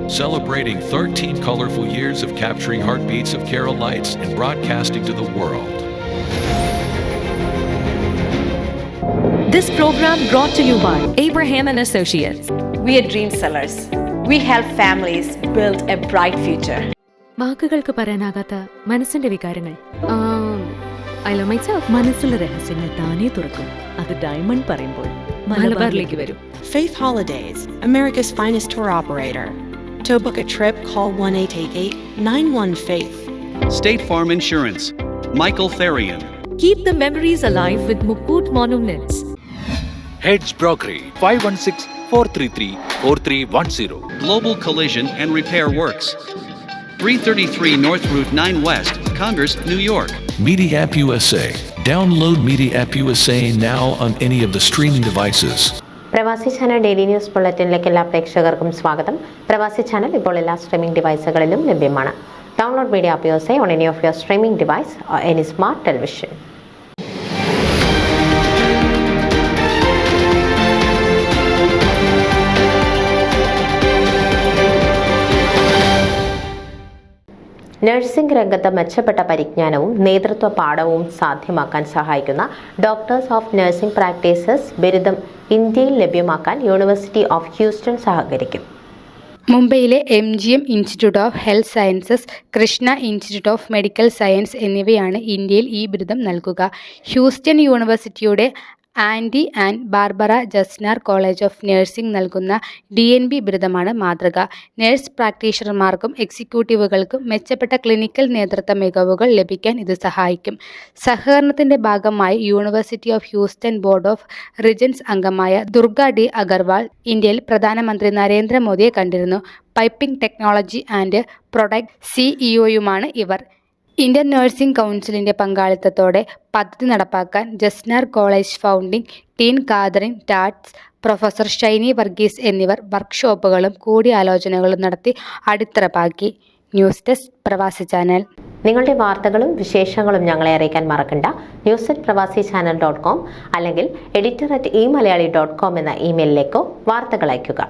celebrating 13 colorful years of capturing heartbeats of Kerala lights and broadcasting to the world. This program brought to you by Abraham and Associates. We are dream sellers. We help families build a bright future. വാക്കുകൾക്ക് പറയാനാകാത്ത മനസ്സിന്റെ വികാരങ്ങൾ. I love myself. മനസ്സിലെ രഹസ്യങ്ങൾ താനേ തുറക്കും. അത് diamond പറയുമ്പോൾ മലബാറിലേക്ക് വരും. Faith Holidays, America's finest tour operator. To book a trip, call 1-888-91-FAITH. State Farm Insurance, Michael Therian. Keep the memories alive with Mukut Monuments. Heads Brokery 516-433-4310. Global Collision and Repair Works, 333 North Route 9 West, Congress, New York. Media App USA. Download Media App USA now on any of the streaming devices. പ്രവാസി channel daily news ബുള്ളറ്റിനിലേക്ക് എല്ലാ പ്രേക്ഷകർക്കും സ്വാഗതം. പ്രവാസി channel ഇപ്പോൾ എല്ലാ streaming ഡിവൈസുകളിലും ലഭ്യമാണ്. Download media app USA on any of your streaming device or any smart television. Nursing രംഗത്ത് മെച്ചപ്പെട്ട പരിജ്ഞാനവും നേതൃത്വ പാഠവും സാധ്യമാക്കാൻ സഹായിക്കുന്ന ഡോക്ടേഴ്സ് ഓഫ് നഴ്സിംഗ് പ്രാക്ടീസസ് ബിരുദം ഇന്ത്യയിൽ ലഭ്യമാക്കാൻ യൂണിവേഴ്സിറ്റി ഓഫ് ഹ്യൂസ്റ്റൺ സഹകരിക്കും. മുംബൈയിലെ MGM institute of health sciences, Krishna institute of medical science എന്നിവയാണ് ഇന്ത്യയിൽ ഈ ബിരുദം നൽകുക. ഹ്യൂസ്റ്റൺ യൂണിവേഴ്സിറ്റിയുടെ Andy and Barbara Gessner college of nursing നൽകുന്ന DNB ബിരുദമാണ് മാതൃക. നഴ്സ് പ്രാക്ടീഷണർമാർക്കും എക്സിക്യൂട്ടീവുകൾക്കും മെച്ചപ്പെട്ട ക്ലിനിക്കൽ നേതൃത്വ മികവുകൾ ലഭിക്കാൻ ഇത് സഹായിക്കും. സഹകരണത്തിൻ്റെ ഭാഗമായി university of Houston board of regents അംഗമായ ദുർഗ D. അഗർവാൾ ഇന്ത്യയിൽ പ്രധാനമന്ത്രി നരേന്ദ്രമോദിയെ കണ്ടിരുന്നു. പൈപ്പിംഗ് ടെക്നോളജി ആൻഡ് പ്രൊഡക്റ്റ് CEO-യുമാണ് ഇവർ. ഇന്ത്യൻ നഴ്സിംഗ് കൗൺസിലിൻ്റെ പങ്കാളിത്തത്തോടെ പദ്ധതി നടപ്പാക്കാൻ Gessner college founding dean Kathryn Tarts, professor Shiny Varghese എന്നിവർ വർക്ക്ഷോപ്പുകളും കൂടിയാലോചനകളും നടത്തി അടിത്തറ പാകി. News desk Pravasi channel. നിങ്ങളുടെ വാർത്തകളും വിശേഷങ്ങളും ഞങ്ങളെ അറിയിക്കാൻ മറക്കണ്ട. news@pravasichannel.com അല്ലെങ്കിൽ editor@eMalayali.com എന്ന ഇമെയിലിലേക്കോ വാർത്തകൾ അയയ്ക്കുക.